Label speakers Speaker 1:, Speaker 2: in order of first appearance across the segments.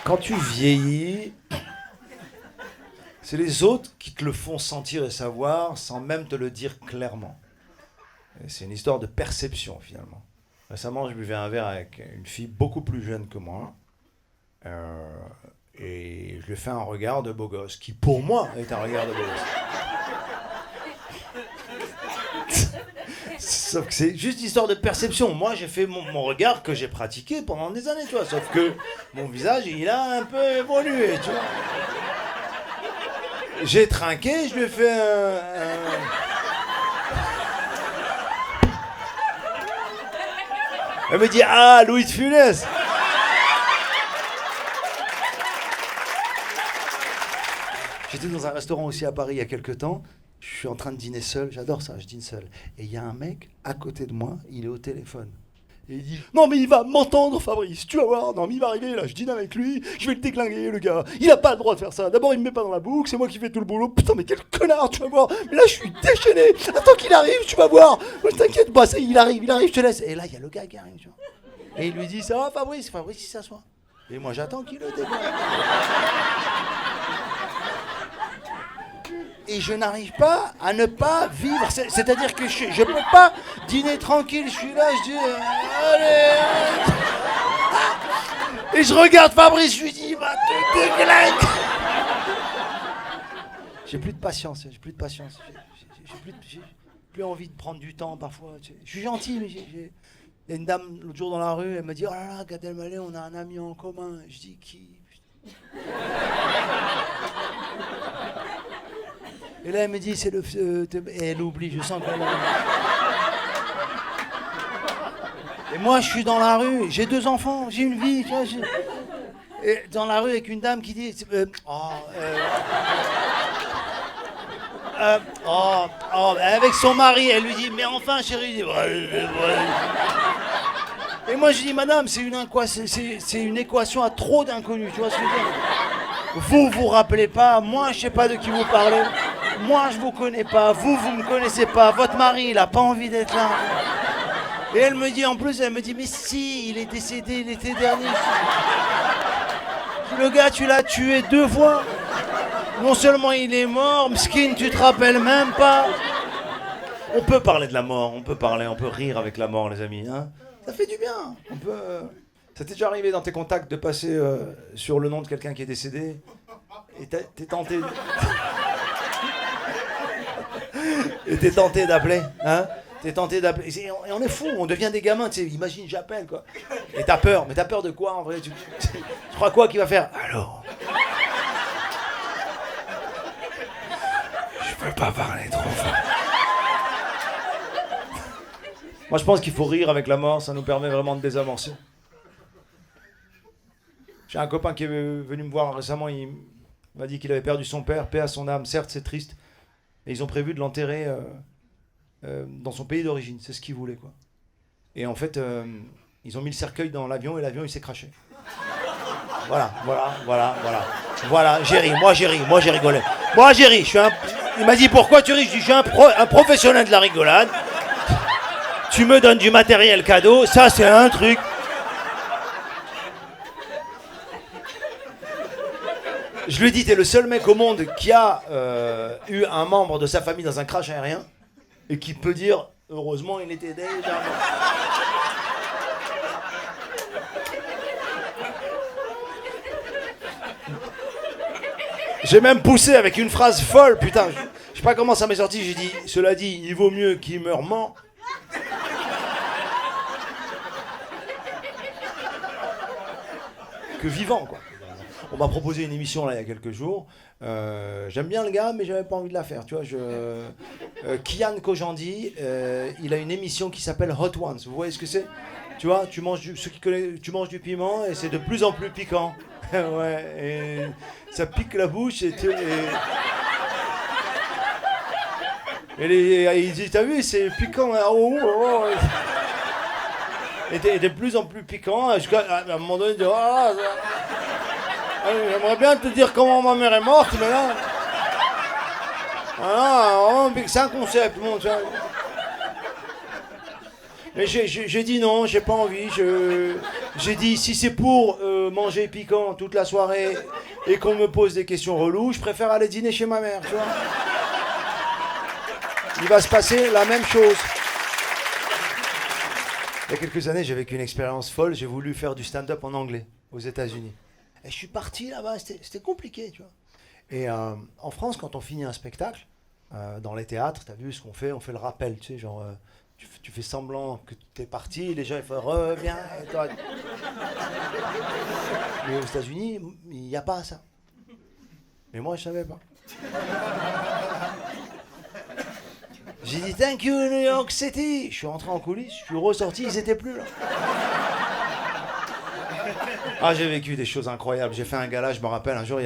Speaker 1: Quand tu vieillis, c'est les autres qui te le font sentir et savoir sans même te le dire clairement. Et c'est une histoire de perception finalement. Récemment, je buvais un verre avec une fille beaucoup plus jeune que moi. Et je lui ai fait un regard de beau gosse, qui pour moi est un regard de beau gosse. Sauf que c'est juste histoire de perception. Moi, j'ai fait mon regard que j'ai pratiqué pendant des années, tu vois. Sauf que mon visage, il a un peu évolué, tu vois. J'ai trinqué, je lui ai fait Elle me dit, ah, Louis de Funès. J'étais dans un restaurant aussi à Paris il y a quelques temps. Je suis en train de dîner seul. J'adore ça, je dîne seul. Et il y a un mec à côté de moi, il est au téléphone. Et il dit, non mais il va m'entendre Fabrice, tu vas voir, non mais il va arriver là, je dîne avec lui, je vais le déglinguer le gars, il a pas le droit de faire ça, d'abord il me met pas dans la boucle, c'est moi qui fais tout le boulot, putain mais quel connard, tu vas voir, mais là je suis déchaîné, attends qu'il arrive, tu vas voir, t'inquiète pas, il arrive, je te laisse. Et là il y a le gars qui arrive, tu vois. Et il lui dit, ça va Fabrice il s'assoit. Et moi j'attends qu'il le déglingue. Et je n'arrive pas à ne pas vivre. C'est-à-dire que je ne peux pas dîner tranquille. Je suis là, je dis... allez. Et je regarde Fabrice, je lui dis, va te déglingue. J'ai plus de patience. J'ai plus envie de prendre du temps parfois. Je suis gentil, mais il y a une dame l'autre jour dans la rue, elle me dit, oh là là, Gad Elmaleh, on a un ami en commun. Je dis, qui? Et là, elle me dit, c'est le... et elle oublie, je sens qu'elle... Et moi, je suis dans la rue, j'ai 2 enfants, j'ai une vie, tu vois, et dans la rue avec une dame qui dit... avec son mari, elle lui dit, mais enfin, chérie... Et moi, je dis, madame, c'est une équation à trop d'inconnus, tu vois ce que je veux dire? Vous rappelez pas, moi, je sais pas de qui vous parlez. Moi, je vous connais pas, vous me connaissez pas, votre mari, il a pas envie d'être là. Et elle me dit, mais si, il est décédé l'été dernier. Le gars, tu l'as tué 2 fois. Non seulement il est mort, Mskin, tu te rappelles même pas. On peut parler de la mort, on peut rire avec la mort, les amis. Hein, ça fait du bien. Ça t'est déjà arrivé dans tes contacts de passer sur le nom de quelqu'un qui est décédé et t'es tenté... Et t'es tenté d'appeler, hein? Et on est fou, on devient des gamins, tu sais, imagine, j'appelle, quoi. Et t'as peur, mais t'as peur de quoi, en vrai? Tu crois quoi qu'il va faire? Alors? Je peux pas parler trop fort. Moi, je pense qu'il faut rire avec la mort, ça nous permet vraiment de désamorcer. J'ai un copain qui est venu me voir récemment, il m'a dit qu'il avait perdu son père, paix à son âme, certes, c'est triste. Et ils ont prévu de l'enterrer dans son pays d'origine, c'est ce qu'ils voulaient, quoi. Et en fait, ils ont mis le cercueil dans l'avion et l'avion il s'est crashé. Voilà, j'ai ri, moi j'ai rigolé. Moi j'ai ri, il m'a dit pourquoi tu ris, je dis je suis un professionnel de la rigolade. Tu me donnes du matériel cadeau, ça c'est un truc. Je lui ai dit, t'es le seul mec au monde qui a eu un membre de sa famille dans un crash aérien et qui peut dire, heureusement, il était déjà mort. J'ai même poussé avec une phrase folle, putain. Je sais pas comment ça m'est sorti, j'ai dit, cela dit, il vaut mieux qu'il meure mort. Que vivant, quoi. On m'a proposé une émission là il y a quelques jours. J'aime bien le gars, mais j'avais pas envie de la faire. Tu vois, Kian Kojandi, il a une émission qui s'appelle Hot Ones. Vous voyez ce que c'est? Tu vois, tu manges du piment et c'est de plus en plus piquant. Ouais, et ça pique la bouche et il dit, t'as vu, c'est piquant. Hein, et de plus en plus piquant. Jusqu'à à un moment donné, il dit, j'aimerais bien te dire comment ma mère est morte, mais là... c'est un concept, bon, tu vois. Mais j'ai dit non, j'ai pas envie. J'ai dit, si c'est pour manger piquant toute la soirée et qu'on me pose des questions reloues, je préfère aller dîner chez ma mère, tu vois. Il va se passer la même chose. Il y a quelques années, j'ai vécu une expérience folle. J'ai voulu faire du stand-up en anglais aux États-Unis. Et je suis parti là-bas, c'était compliqué, tu vois. Et en France, quand on finit un spectacle, dans les théâtres, t'as vu ce qu'on fait? On fait le rappel, tu sais, genre, tu fais semblant que t'es parti, les gens ils font reviens. Et toi... Mais aux États-Unis, il n'y a pas ça. Mais moi, je savais pas. J'ai dit thank you New York City. Je suis rentré en coulisses, je suis ressorti, ils étaient plus là. Ah, j'ai vécu des choses incroyables. J'ai fait un gala, je me rappelle, un jour,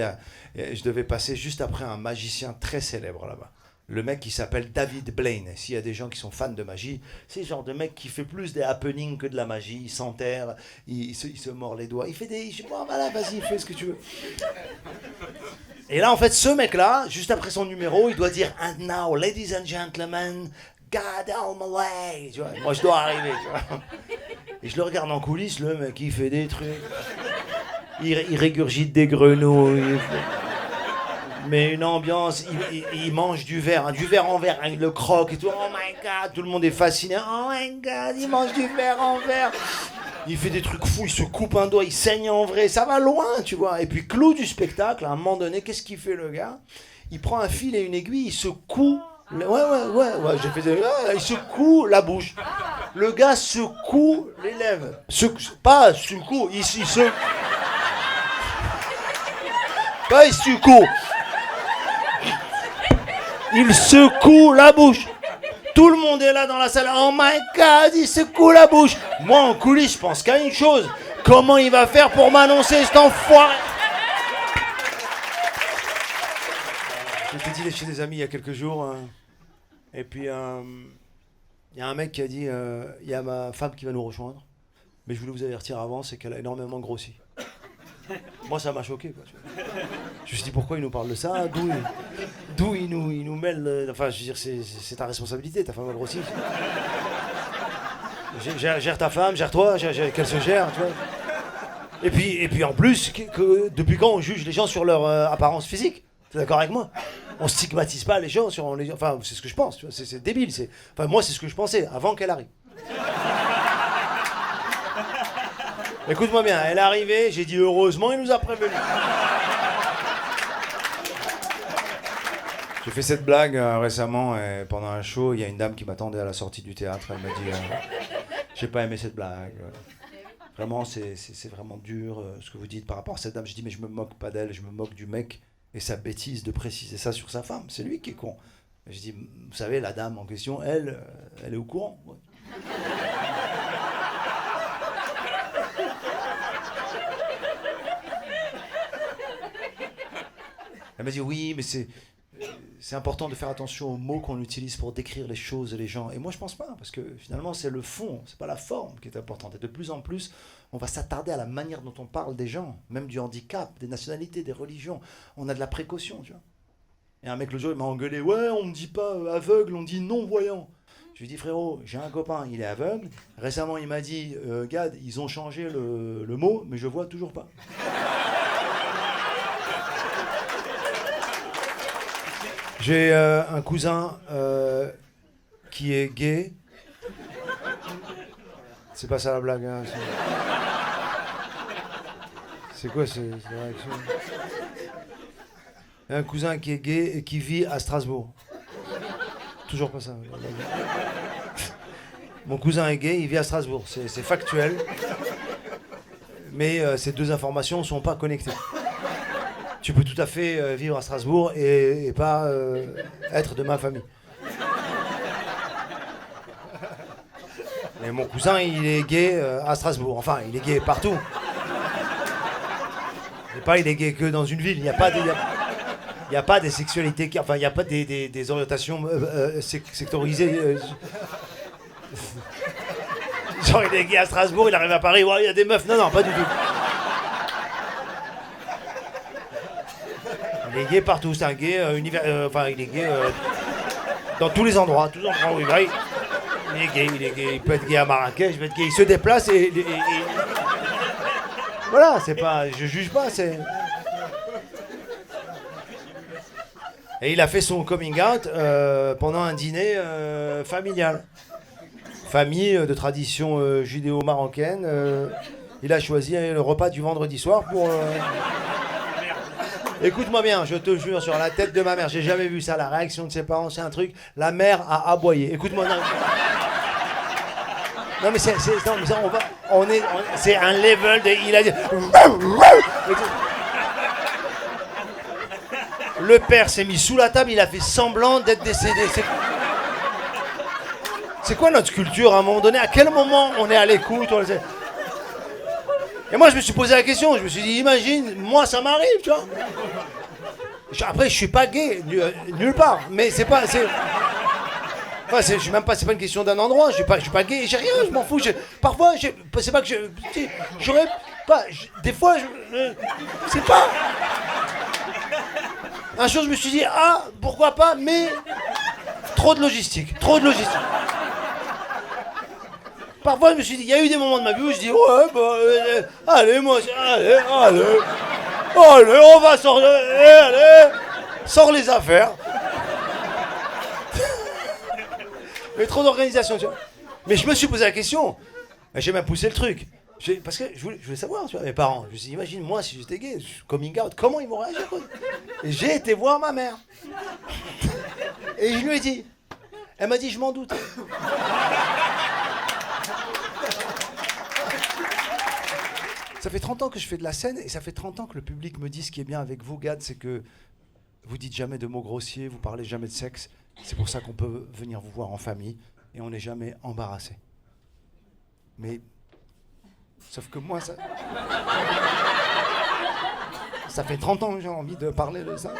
Speaker 1: je devais passer juste après un magicien très célèbre là-bas. Le mec qui s'appelle David Blaine. S'il y a des gens qui sont fans de magie, c'est le genre de mec qui fait plus des happenings que de la magie. Il s'enterre, il se mord les doigts. Il fait des... Je sais pas, voilà, vas-y, fais ce que tu veux. Et là, en fait, ce mec-là, juste après son numéro, il doit dire « And now, ladies and gentlemen, God help my way !» Tu vois, moi, je dois arriver, tu vois. Et je le regarde en coulisses, le mec, il fait des trucs. Il régurgite des grenouilles. Mais une ambiance, il mange du verre en verre, il le croque et tout. Oh my God, tout le monde est fasciné. Oh my God, il mange du verre en verre. Il fait des trucs fous, il se coupe un doigt, il saigne en vrai, ça va loin, tu vois. Et puis, clou du spectacle, à un moment donné, qu'est-ce qu'il fait le gars? Il prend un fil et une aiguille, il secoue. Ouais, j'ai fait il secoue la bouche. Le gars secoue les lèvres. Pas secoue, il se... Pas il secoue. Il secoue la bouche. Tout le monde est là dans la salle. Oh my God, il secoue la bouche. Moi, en coulisses, je pense qu'à une chose. Comment il va faire pour m'annoncer cet enfoiré? J'étais dîner chez des amis il y a quelques jours. Et puis, il y a un mec qui a dit il y a ma femme qui va nous rejoindre. Mais je voulais vous avertir avant, c'est qu'elle a énormément grossi. Moi, ça m'a choqué, quoi. Je me suis dit, pourquoi il nous parle de ça? D'où il nous mêle... Enfin, je veux dire, c'est ta responsabilité, ta femme a grossi. Gère ta femme, gère toi, qu'elle se gère, tu vois. Et puis en plus, depuis quand on juge les gens sur leur apparence physique? T'es d'accord avec moi? On stigmatise pas les gens sur... Enfin, c'est ce que je pense, tu vois. C'est débile. Enfin, moi, c'est ce que je pensais, avant qu'elle arrive. Écoute-moi bien, elle est arrivée, j'ai dit heureusement, il nous a prévenus. J'ai fait cette blague récemment, pendant un show, il y a une dame qui m'attendait à la sortie du théâtre, elle m'a dit j'ai pas aimé cette blague. Vraiment, c'est vraiment dur ce que vous dites par rapport à cette dame. Je dis mais je me moque pas d'elle, je me moque du mec et sa bêtise de préciser ça sur sa femme, c'est lui qui est con. Je dis, vous savez, la dame en question, elle est au courant. Elle m'a dit oui, mais c'est important de faire attention aux mots qu'on utilise pour décrire les choses et les gens. Et moi, je pense pas, parce que finalement, c'est le fond, c'est pas la forme qui est importante. Et de plus en plus, on va s'attarder à la manière dont on parle des gens, même du handicap, des nationalités, des religions. On a de la précaution, tu vois. Et un mec le jour, il m'a engueulé. Ouais, on me dit pas aveugle, on dit non-voyant. Je lui dis frérot, j'ai un copain, il est aveugle. Récemment, il m'a dit, Gad, ils ont changé le mot, mais je vois toujours pas. J'ai un cousin qui est gay. C'est pas ça la blague, hein. C'est quoi cette réaction? Un cousin qui est gay et qui vit à Strasbourg. Toujours pas ça. Mon cousin est gay, il vit à Strasbourg. C'est factuel. Mais ces deux informations ne sont pas connectées. Tu peux tout à fait vivre à Strasbourg et pas être de ma famille. Mais mon cousin, il est gay à Strasbourg. Enfin, il est gay partout. Il est gay que dans une ville. Il n'y a pas des sexualités, enfin, il n'y a pas des orientations sectorisées. Genre, il est gay à Strasbourg, il arrive à Paris, ouais, il y a des meufs. Non, pas du tout. Il est gay partout, c'est un gay enfin, il est gay dans tous les endroits, tous les endroits où il va. Il est gay, il peut être gay à Marrakech, il peut être gay, il se déplace et Voilà, c'est pas, je juge pas, c'est. Et il a fait son coming out pendant un dîner familial. Famille de tradition judéo-marocaine. Il a choisi le repas du vendredi soir pour. Écoute-moi bien, je te jure, sur la tête de ma mère, j'ai jamais vu ça, la réaction de ses parents, c'est un truc. La mère a aboyé. Écoute-moi. Non mais c'est un level de. Il a dit. Le père s'est mis sous la table, il a fait semblant d'être décédé. C'est quoi notre culture à un moment donné? À quel moment on est à l'écoute? Et moi je me suis posé la question, je me suis dit, imagine, moi ça m'arrive, tu vois. Après je suis pas gay, nulle part, mais c'est pas. Enfin, je suis même pas, c'est pas une question d'un endroit, je suis pas gay, j'ai rien, je m'en fous. Parfois, c'est pas que j'aurais pas. Des fois, c'est pas. Un jour, je me suis dit, ah, pourquoi pas, mais trop de logistique. Parfois, je me suis dit, il y a eu des moments de ma vie où je dis, ouais, bah, allez, on va sortir, allez, sors les affaires. Mais trop d'organisation, tu vois. Mais je me suis posé la question, j'ai même poussé le truc. Parce que je voulais savoir, tu vois, mes parents. Je me suis dit, imagine, moi, si j'étais gay, coming out, comment ils vont réagir, quoi. Et j'ai été voir ma mère. Et je lui ai dit. Elle m'a dit, je m'en doute. Ça fait 30 ans que je fais de la scène et ça fait 30 ans que le public me dit ce qui est bien avec vous, Gad, c'est que vous dites jamais de mots grossiers, vous parlez jamais de sexe. C'est pour ça qu'on peut venir vous voir en famille et on n'est jamais embarrassé. Mais... Sauf que moi, ça fait 30 ans que j'ai envie de parler de ça.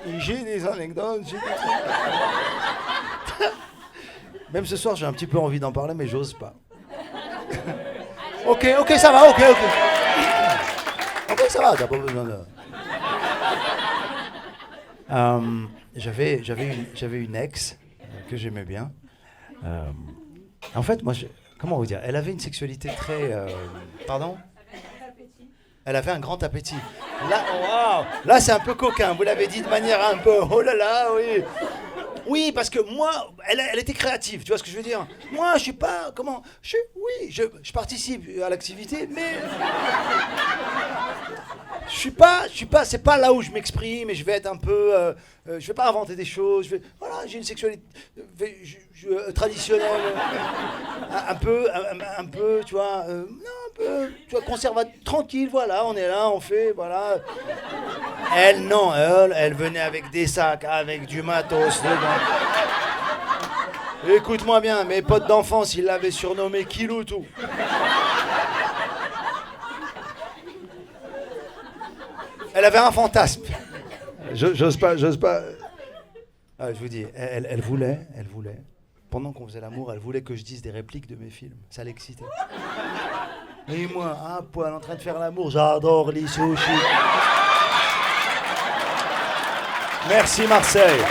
Speaker 1: Et j'ai des anecdotes, j'ai des trucs. Même ce soir, j'ai un petit peu envie d'en parler, mais j'ose pas. Ok, ça va, ok. Ok, ça va, t'as pas besoin de... J'avais une ex que j'aimais bien. En fait, moi, comment vous dire? Elle avait une sexualité très... Pardon? Elle avait un grand appétit. Là, wow, là, c'est un peu coquin. Vous l'avez dit de manière un peu... Oh là là, oui. Oui, parce que moi, elle était créative. Tu vois ce que je veux dire? Moi, je suis pas... Comment? Oui, je participe à l'activité, mais... Je suis pas, c'est pas là où je m'exprime et je vais être un peu, je vais pas inventer des choses. Voilà, j'ai une sexualité traditionnelle, un peu, tu vois, non, un peu, tu vois, conservateur, tranquille. Voilà, on est là, on fait, voilà. Elle, non, elle venait avec des sacs, avec du matos dedans. Écoute-moi bien, mes potes d'enfance, ils l'avaient surnommé Kiloutou. Elle avait un fantasme. J'ose pas. Ah, je vous dis, elle voulait, pendant qu'on faisait l'amour, elle voulait que je dise des répliques de mes films. Ça l'excitait. Et moi, à poil, en train de faire l'amour, j'adore les sushis. Merci Marseille.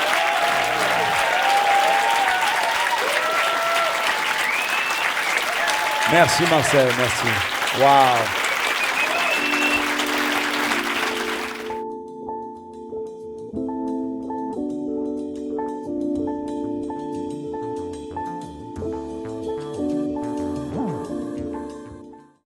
Speaker 1: Merci Marseille, merci. Waouh.